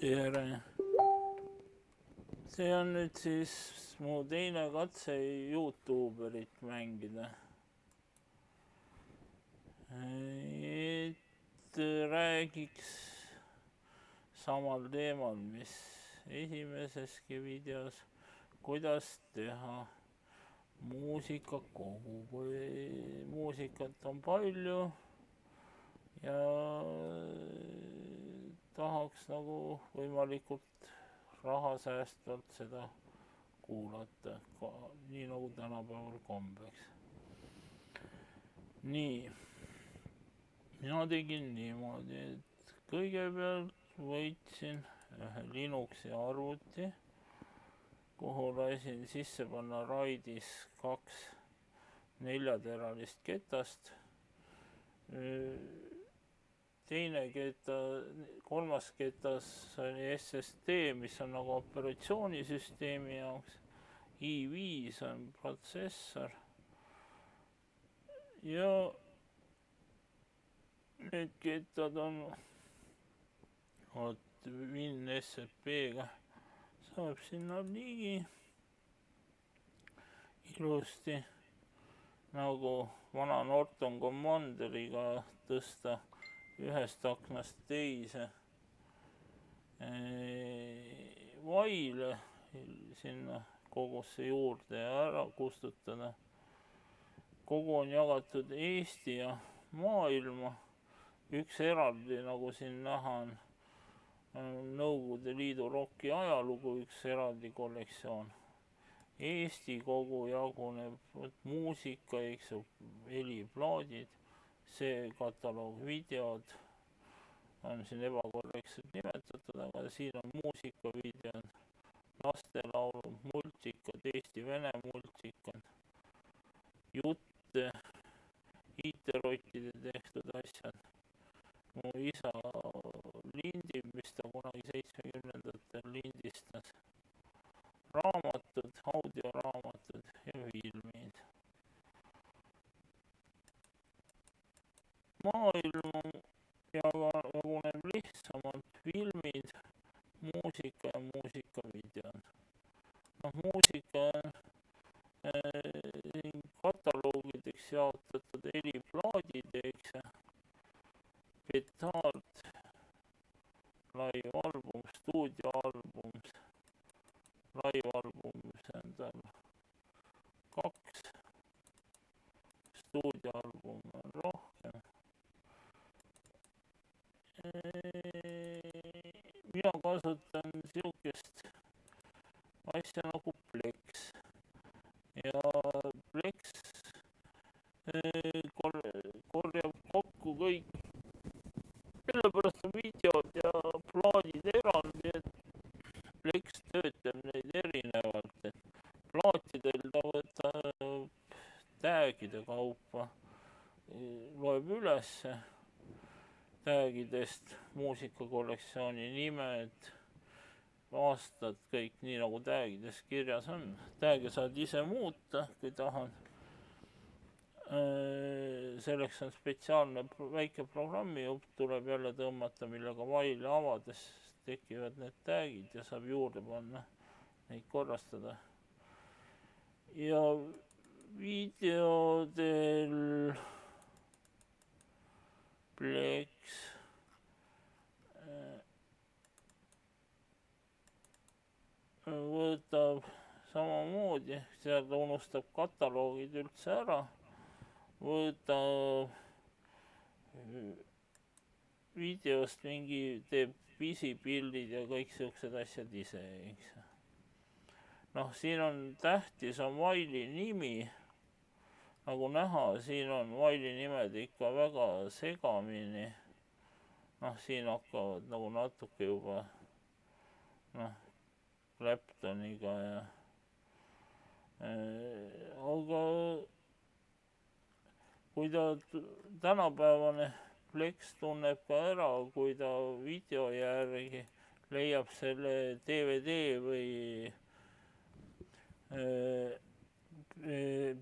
tere! See on nüüd siis mu teine katse Youtuberit mängida. Et räägiks samal teemal, mis esimeseski videos, kuidas teha muusikakogu. Kui muusikat on palju ja tahaks nagu võimalikult rahasäästvalt seda kuulata, nii nagu tänapäeval kombeks. Nii, mina tegin niimoodi, et kõigepealt võtsin ühe Linuxi arvuti, kuhu lasin sisse panna Raidis 2 4-teralist ketast. Kolmas ketas oli SSD, mis on nagu operatsioonisüsteemi jaoks. i5 on protsessor. Ja need kettad on WinSCP-ga, saab sinna ligi ilusti nagu vana Norton Commanderiga tõsta ühest aknast teise faile sinna kogusse juurde ja ära kustutada. Kogu on jagatud Eesti ja maailma. Üks eraldi, nagu siin näha on Nõukogude Liidu roki ajalugu, üks eraldi kollektsioon. Eesti kogu jaguneb muusika, eks ju, heliplaadid, see kataloog, videod on siin ebakorrektselt nimetatud, aga siin on muusikavideod, lastelaulud, multikad, Eesti-Vene multikad, jutte, IT-rottide tehtud asjad, mu isa lindib, mis ta kunagi 70-ndatel lindistas, raamatud, audioraamatud ja filmid. Maailm jaguneb lihtsamalt filmid, muusika ja muusikavideod. Muusika on kataloogideks jaotatud heliplaadid, eks ju, Petard, live-album, stuudioalbum, live-album, see on tal 2, stuudioalbum on rohkem. Mina kasutan siukest asja nagu Plex ja Plex korjab kokku kõik, sellepärast on videod ja plaadid eraldi, et Plex töötab neid erinevalt, et plaatidel ta võtab tagide kaupa, loeb ülesse tagidest muusikakollektsiooni nimed, aastad, kõik nii nagu tagides kirjas on. Tag'e saad ise muuta, kui tahad. Selleks on spetsiaalne väike programmijupp, tuleb jälle tõmmata, millega faili avades tekivad need tag'id ja saab juurde panna, neid korrastada. Ja videodel Plex võtab samamoodi, seal ta unustab kataloogid üldse ära, võtab videost mingi, teeb pisipildid ja kõik siuksed asjad ise, eks. Siin on tähtis on faili nimi, nagu näha, siin on faili nimed ikka väga segamini. Siin hakkavad nagu natuke juba Claptoniga ja aga kui ta tänapäevane Plex tunneb ka ära, kui ta video järgi leiab selle DVD või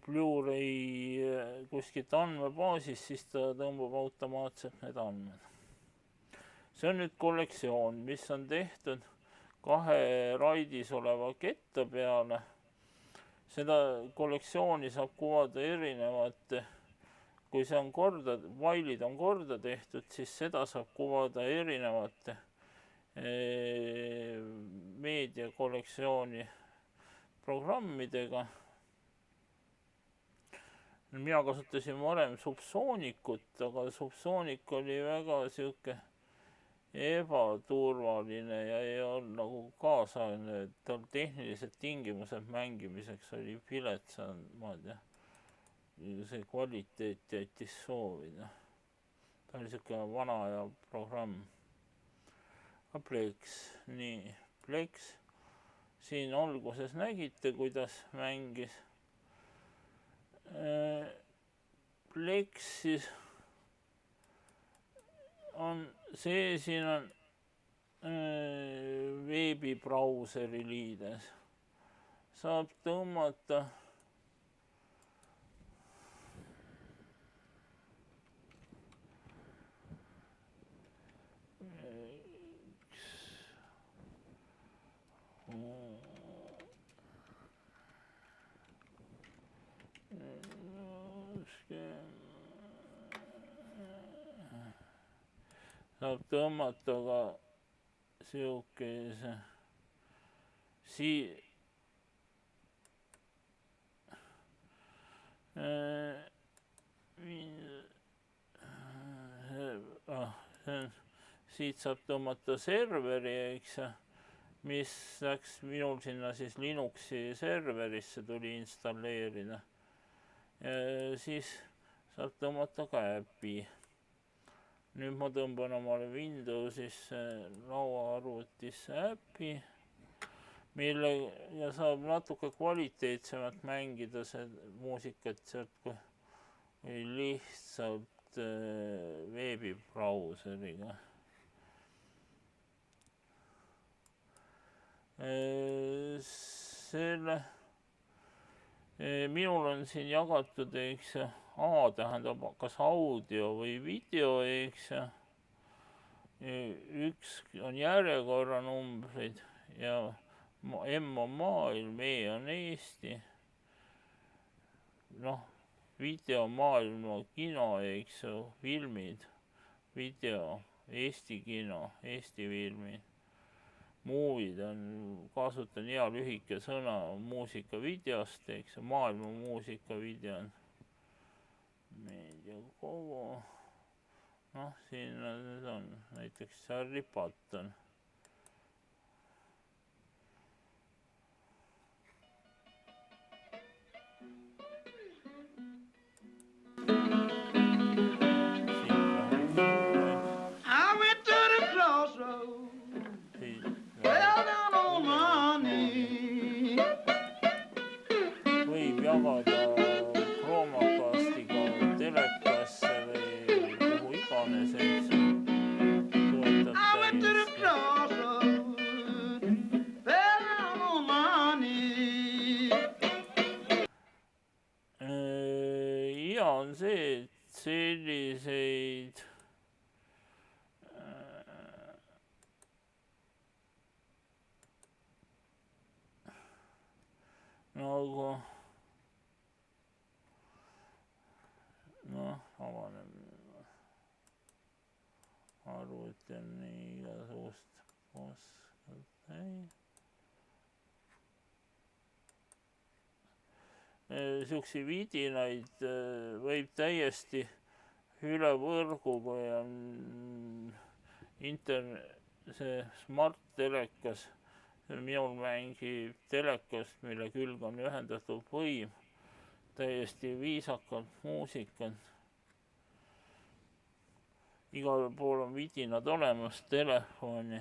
Blu-ray kuskilt andmebaasist, siis ta tõmbab automaatselt need andmed. see on nüüd kollektsioon, mis on tehtud 2 raidis oleva ketta peale. Seda kollektsiooni saab kuvada erinevate, kui see on vailid on korda tehtud, siis seda saab kuvada erinevate meediakollektsiooni programmidega. Mina kasutasin varem Subsoonikut, aga Subsoonik oli väga sihuke ebaturvaline ja ei olnud nagu kaasaegne, et tal tehnilised tingimused mängimiseks oli viletsamad ja see kvaliteet jättis soovida. Ta oli sihuke vana aja programm. Plex, nii, Plex. Siin alguses nägite, kuidas mängis. Plexis on see, siin on veebibrauseri liides. Saab tõmmata ka sihukese siit saab tõmmata serveri, eks, mis läks minul sinna siis Linuxi serverisse tuli installeerida. Siis saab tõmmata ka äpi. Nüüd ma tõmban omale Windowsisse lauaarvutisse äpi, millega saab natuke kvaliteetsemalt mängida see muusikat sealt kui lihtsalt veebibrauseriga. Minul on siin jagatud, eks, A tähendab kas audio või video, eks. Üks on järjekorranumbrid ja M on maailm, E on Eesti. Video maailma kino, eks ju, filmid, video, Eesti kino, Eesti filmid. Movid on, kasutan hea lühike sõna muusikavideost, eks, maailma muusikavideo on meedia kogu. Siin on näiteks Charlie Patton. Võib jagada Chromecastica telekasse või kuhu iganes, eks. Ja on see, et selliseid nagu avaneb arvuti on nii igasugust paskat täis. Sihukesi vidinaid võib täiesti üle võrgu, kui on see smart telekas. Minul mängib telekast, mille külg on ühendatud võim, täiesti viisakalt muusikat. Igal pool on vidinad olemas telefoni.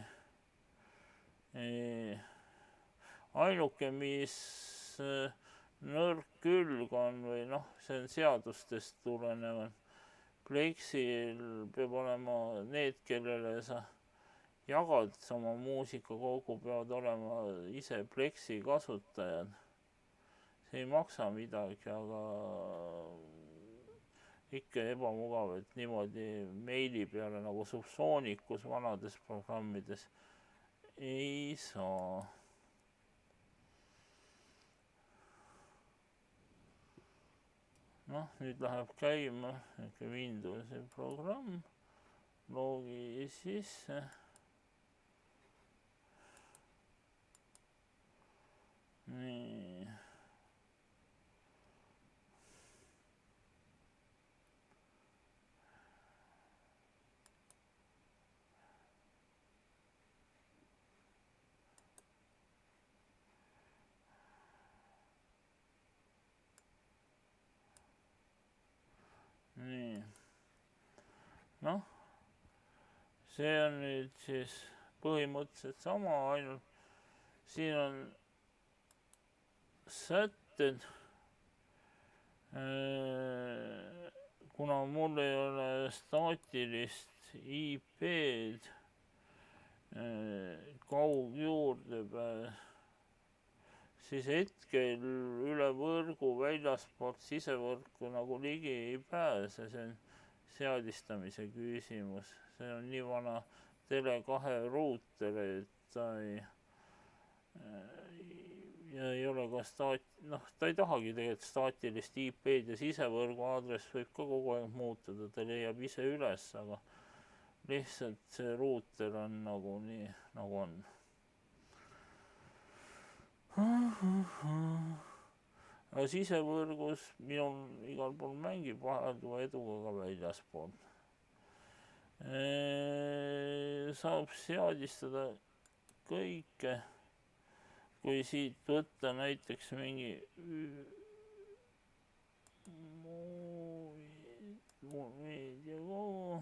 Ainuke, mis nõrk külg on või see on seadustest tulenevad. Plexil peab olema need, kellele sa jagad oma muusikakogu, peavad olema ise Plexi kasutajad. See ei maksa midagi, aga ikka ebamugav, et niimoodi meili peale nagu Subsonicus vanades programmides ei saa. Noh, nüüd läheb käima Windowsi programm, loogi sisse. Nii. Nii. Noh, see on nüüd siis põhimõtteliselt sama, ainult siin on sätted, kuna mul ei ole staatilist IP-d, kaugjuurdepääs, siis hetkel üle võrgu väljaspoolt sisevõrku nagu ligi ei pääse, see on seadistamise küsimus. See on nii vana Tele2 ruuter, et ta ei ole ka ta ei tahagi tegelikult staatilist IP-d ja sisevõrgu aadress võib ka kogu aeg muutuda, ta leiab ise üles, aga lihtsalt see ruuter on nagu nii, nagu on. Aga sisevõrgus minul igal pool mängib vahelduva eduga ka väljaspool. Saab seadistada kõike, kui siit võtta näiteks mingi meediakogu,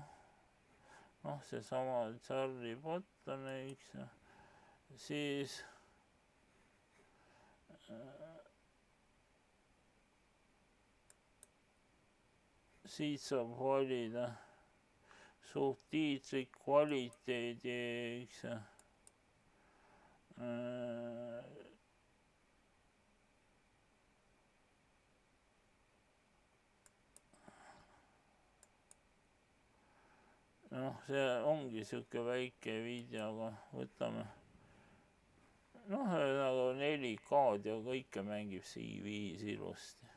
noh, seesama Charlie Button, eks, siis siit saab valida subtiitrid, kvaliteedi, eks. Noh, see ongi sihuke väike video, aga võtame. Noh, nagu 4K-d ja kõike mängib C5 ilusti.